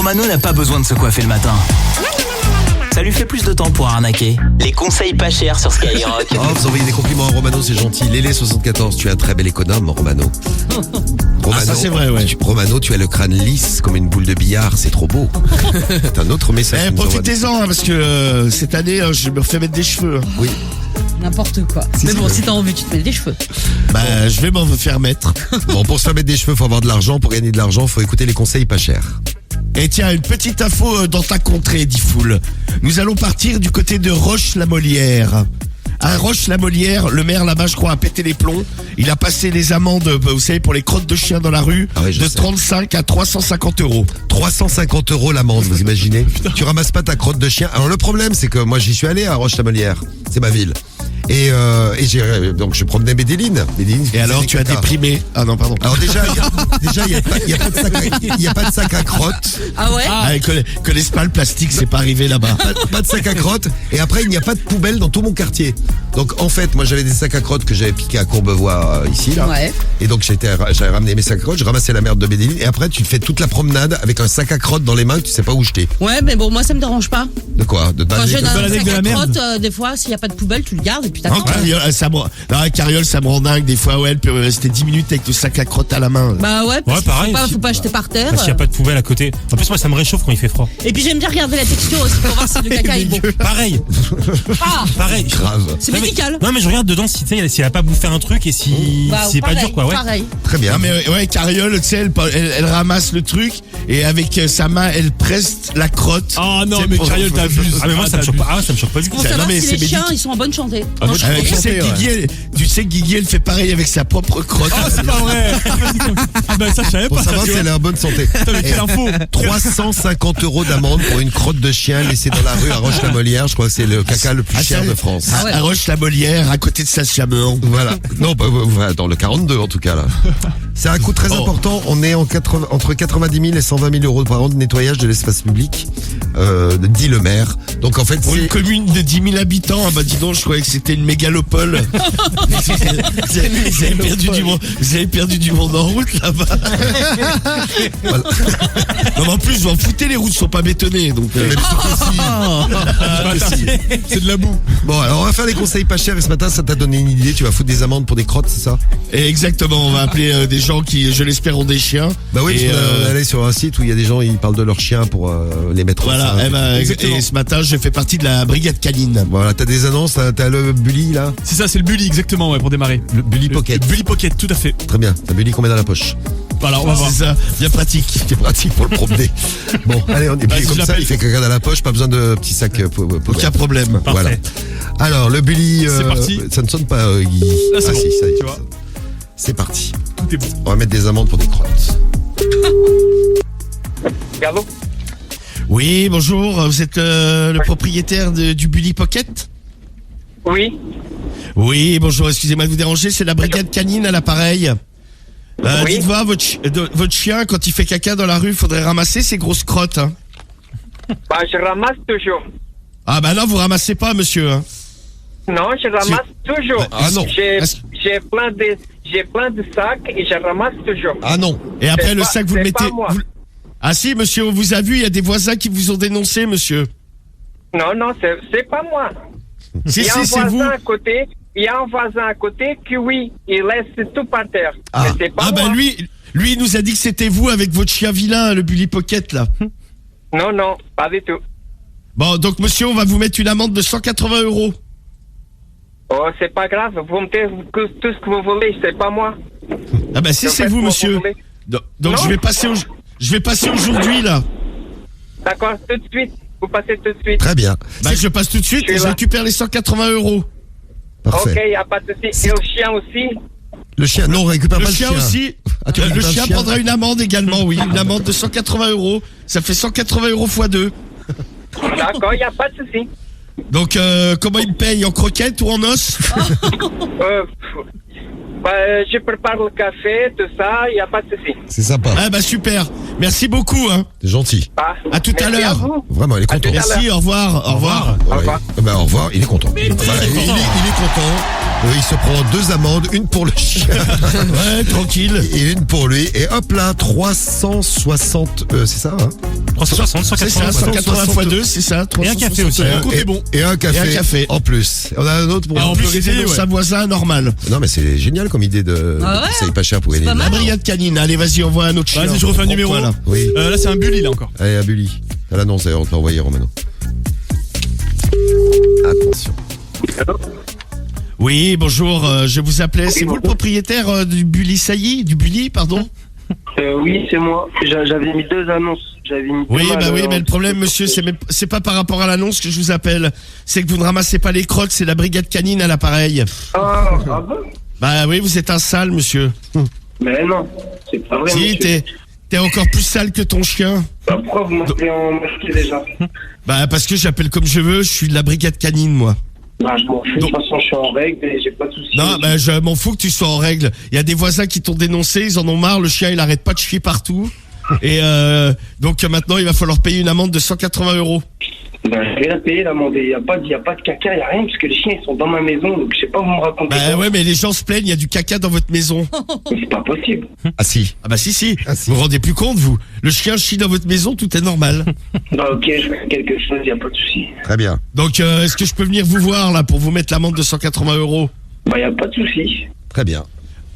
Romano n'a pas besoin de se coiffer le matin. Ça lui fait plus de temps pour arnaquer. Les conseils pas chers sur Skyrock. Oh, vous envoyez des compliments à Romano, c'est gentil. Lélé74, tu es un très bel économe, Romano. Romano, ça c'est vrai, ouais. Romano, tu as le crâne lisse comme une boule de billard, c'est trop beau. C'est un autre message. Eh, profitez-en, hein, parce que cette année, je me refais mettre des cheveux. Hein. Oui. N'importe quoi. Mais bon, si t'as envie, tu te mets des cheveux. Bah, je vais m'en faire mettre. Bon, pour se faire mettre des cheveux, faut avoir de l'argent. Pour gagner de l'argent, faut écouter les conseils pas chers. Et tiens, une petite info dans ta contrée, dit Foul. Nous allons partir du côté de Roche-la-Molière. À Roche-la-Molière, le maire là-bas, je crois, a pété les plombs. Il a passé les amendes, vous savez, pour les crottes de chiens dans la rue, Ah oui, de 35 à 350 euros. 350 euros l'amende, vous imaginez? Tu ramasses pas ta crotte de chien. Alors le problème, c'est que moi j'y suis allé à Roche-la-Molière. C'est ma ville. Et donc je promenais Medellin. Et alors, tu as déprimé. Ah non, pardon. Alors déjà, il y a pas de sac à crotte. Ah ouais? Ah, connaissent pas le plastique, c'est pas arrivé là-bas. Pas de sac à crotte. Et après, il n'y a pas de poubelle dans tout mon quartier. Donc en fait, moi j'avais des sacs à crotte que j'avais piqués à Courbevoie ici là. Ouais. Et donc j'avais ramené mes sacs à crotte, je ramassais la merde de Medellin. Et après, tu fais toute la promenade avec un sac à crotte dans les mains que tu sais pas où jeter. Ouais, mais bon, moi ça me dérange pas. De quoi? Quand j'ai un balader sac de la à merde. crotte, des fois, s'il n'y a pas de poubelle, tu le gardes et puis t'attends. Non, Carriole, ça me rend dingue. Des fois, ouais, elle peut rester 10 minutes avec le sac à crotte à la main. Bah ouais, parce Ouais, pareil, qu'il faut si- pas jeter par terre. Parce qu'il n'y a pas de poubelle à côté. En plus, moi, ça me réchauffe quand il fait froid. Et puis j'aime bien regarder la texture aussi pour voir si le caca est bon. Pareil. Ah, Pareil. Grave. c'est Non, mais- médical. Non, mais je regarde dedans si elle a pas bouffé un truc et si Bah, c'est pas pareil, dur, quoi. Ouais. Pareil. Très bien. Ah mais ouais, Carriole, tu sais, elle ramasse le truc et avec sa main, elle presse la crotte. Oh non, C'est mais pour- Carriole, t'abuses. Ah, mais moi, ça me choque pas. Ah, ça me choque pas du tout. Pour Non, savoir mais si c'est les chiens, médical. ils sont en bonne santé. Ah, moi, Franchement, Tu sais que Guigui, elle fait pareil avec sa propre crotte. Oh, c'est pas vrai. Ah, bah, ça, je savais Pour pas. savoir tu si elle vois. est en bonne santé. Putain, mais quelle info. 350 euros d'amende pour une crotte de chien laissée dans la rue à Roche-la-Molière. Je crois que c'est le caca le plus cher de France. ouais. À Roche-la-Molière, à côté de Saint-Chamond. Voilà. Non, dans le 42 en tout cas là. C'est un coût très important. On est entre 90 000 et 120 000 euros par an de nettoyage de l'espace public, dit le maire. Donc en fait, Pour une c'est commune de 10 000 habitants, ah bah dis donc, je croyais que c'était une mégalopole. Vous avez perdu du monde en route là-bas. Voilà. Non, mais en plus, vous en foutez, les routes sont pas bétonnées. Donc, C'est de la boue. Bon, alors on va faire des conseils pas chers et ce matin, ça t'a donné une idée. Tu vas foutre des amendes pour des crottes, c'est ça? et exactement, on va appeler des gens qui, je l'espère, ont des chiens. Bah oui, Et, tu peux aller sur un site où il y a des gens, ils parlent de leurs chiens pour les mettre Voilà, au sein. eh ben, Exactement. et ce matin, je fais partie de la brigade canine. Voilà, t'as des annonces, t'as le Bully là. C'est ça, c'est le Bully, exactement, ouais, pour démarrer. Le Bully Pocket. Le Bully Pocket, tout à fait. Très bien, t'as Bully qu'on met dans la poche. Voilà, on va voir. C'est ça, bien pratique. C'est pratique pour le promener. Bon, allez, on est Vas-y, comme je ça, l'appelle. il fait caca dans la poche, pas besoin de petits sacs poubelle. Aucun problème. Parfait. Voilà. Alors, le Bully, C'est parti. ça ne sonne pas, Guy. Ah, c'est bon, si, ça y est. tu vois. C'est parti. Tout est bon. On va mettre des amendes pour des crottes. Allô? Oui, bonjour, vous êtes le propriétaire du Bully Pocket? Oui. Oui, bonjour, excusez-moi de vous déranger, c'est la brigade canine à l'appareil. Oui. Dites-moi, votre chien, quand il fait caca dans la rue, faudrait ramasser ses grosses crottes. Hein. Bah, je ramasse toujours. Ah bah non, vous ramassez pas, monsieur. Hein. Non, je ramasse toujours. Ah non. J'ai plein de sacs et je ramasse toujours. Ah non. Et après, C'est le pas- sac, vous le c'est mettez... pas moi. Ah si, monsieur, on vous a vu, il y a des voisins qui vous ont dénoncé, monsieur. Non, c'est pas moi. Si, Il y a un si, c'est vous. voisin à côté. Il y a un voisin à côté qui, oui, il laisse tout par terre. Ah. Mais c'est pas Ah bah moi. lui, il nous a dit que c'était vous avec votre chien vilain, le Bully Pocket, là. Non, pas du tout. Bon, donc monsieur, on va vous mettre une amende de 180 €. Oh, c'est pas grave. Vous me dites tout ce que vous voulez, c'est pas moi. Ah bah si, Vous c'est faites vous, quoi monsieur. voulez. Donc Non. je vais passer aujourd'hui, là. D'accord, tout de suite. Vous passez tout de suite. Très bien. Bah je passe tout de suite Je et suis je là. récupère les 180 €. Parfait. Ok, il n'y a pas de souci. Et le chien aussi. Le chien, non, on récupère Le pas chien le chien. aussi. Ah, tu Le récupères le chien chien prendra une amende également, oui. Une amende de 180 €. Ça fait 180 € x 2. D'accord, il n'y a pas de souci. Donc comment il me paye? En croquettes ou en os? Je prépare le café, tout ça, il n'y a pas de souci. C'est sympa. Ah bah super. Merci beaucoup, hein. C'est gentil. Ah, À tout à merci l'heure. vous. Vraiment, il est content. tout à l'heure. Merci, au revoir. Au revoir. Au revoir. Au revoir, il est content. Voilà, il est content. Il se prend 2 amendes, une pour le chien Ouais, tranquille. et une pour lui. Et hop là, 360, c'est ça, hein 360, C'est 180. ça, voilà. 180 x 2, c'est ça. Et un café aussi. 360. Le compte est bon. Et un café. Et un café. En plus. On a un autre pour. Et en En plus, plus, c'était dans ouais. sa voisin normal. Non, mais c'est génial comme idée de. Ah ouais, Ça y est pas cher pour gagner. pas de mal. La brigade canine. Allez, vas-y, envoie un autre chien. Vas-y, je refais un numéro. Voilà. Oui. Là, c'est un Bully, là encore. Allez, à Bully. À l'annonce, d'ailleurs, on te l'a envoyé, Romano. Attention. Oui, bonjour, je vous appelais. C'est vous le propriétaire du Bully Sailly, du Bully, pardon? Oui, c'est moi. J'avais mis 2 annonces. J'avais mis Oui, pas mal, bah oui, mais le problème, monsieur, c'est pas par rapport à l'annonce que je vous appelle. C'est que vous ne ramassez pas les crottes, c'est la brigade canine à l'appareil. Ah bon? Bah oui, vous êtes un sale, monsieur. Mais non, c'est pas vrai, Si, monsieur. t'es encore plus sale que ton chien. Bah, pourquoi vous m'appelez en masqué déjà? Bah parce que j'appelle comme je veux, je suis de la brigade canine, moi. Bah, je m'en fous. De toute façon, je suis en règle et j'ai pas de soucis. Non, bah je m'en fous que tu sois en règle. Il y a des voisins qui t'ont dénoncé, ils en ont marre, le chien il arrête pas de chier partout. Et donc maintenant il va falloir payer une amende de 180 €. Bah, je vais la payer l'amende. Il y a pas de caca, il y a rien parce que les chiens ils sont dans ma maison. Donc je sais pas vous me raconter. Bah ouais, mais les gens se plaignent, il y a du caca dans votre maison. Mais c'est pas possible. Ah si. Ah bah si. Ah, si. Vous vous rendez plus compte, vous? Le chien chie dans votre maison, tout est normal. Bah, ok, je fais quelque chose, il y a pas de souci. Très bien. Donc est-ce que je peux venir vous voir là pour vous mettre l'amende de 180 €? Bah, il y a pas de souci. Très bien.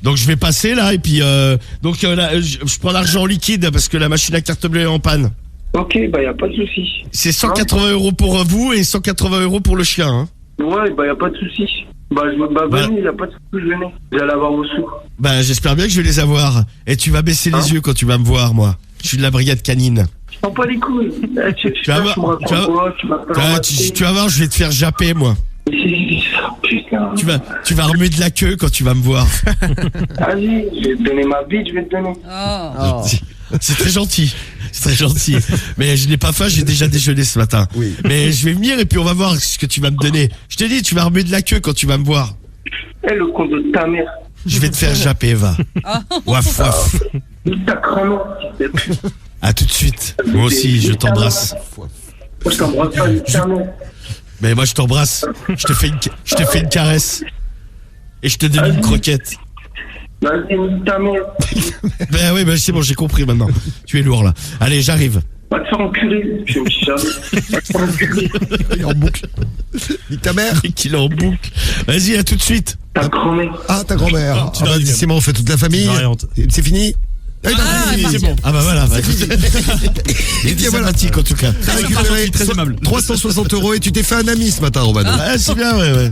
Donc je vais passer là et puis là, je prends l'argent en liquide parce que la machine à carte bleue est en panne. Ok, bah, il y a pas de souci. C'est 180 € pour vous et 180 € pour le chien. Hein. Ouais, bah, y a pas de souci. Bah, venez, y a pas de souci, venez. Vous allez avoir vos sous. Bah j'espère bien que je vais les avoir. Et tu vas baisser les yeux quand tu vas me voir, moi. Je suis de la brigade canine. Je prends pas les couilles. Tu vas voir, tu vas voir, je vais te faire japper, moi. Putain. Tu vas remuer de la queue quand tu vas me voir. Vas-y, je vais te donner ma bite, je vais te donner. Oh. C'est très gentil. C'est très gentil. Mais je n'ai pas faim, j'ai déjà déjeuné ce matin. Oui. Mais je vais venir et puis on va voir ce que tu vas me donner. Je t'ai dit, tu vas remuer de la queue quand tu vas me voir. Eh, le con de ta mère. Je vais te faire japper, va. Waf, waf. Ta crâne, s'il te plaît. À tout de suite. Moi aussi, je t'embrasse. Moi, je t'embrasse pas, ta mère. Mais moi, je t'embrasse. Je te fais une caresse. Et je te donne une croquette. Vas-y, nique ta mère. Ben oui, ben c'est bon, j'ai compris maintenant. Tu es lourd, là. Allez, j'arrive. Va te faire enculer. Je me suis jamais. Va te faire enculer. Il est en boucle. Nique ta mère. Et qu'il est en boucle. Vas-y, à tout de suite. Ta grand-mère. Ah, ta grand-mère. tu Ah, l'as vas-y, dit, c'est bon, on fait toute la famille. Variante. C'est fini? Ah, C'est bon. Ah bah voilà. Bah, il était voilà. sympathique, en tout cas. T'as Très récupéré gentil, très aimable. 360 € et tu t'es fait un ami ce matin, Romano. Ah, c'est bien, ouais.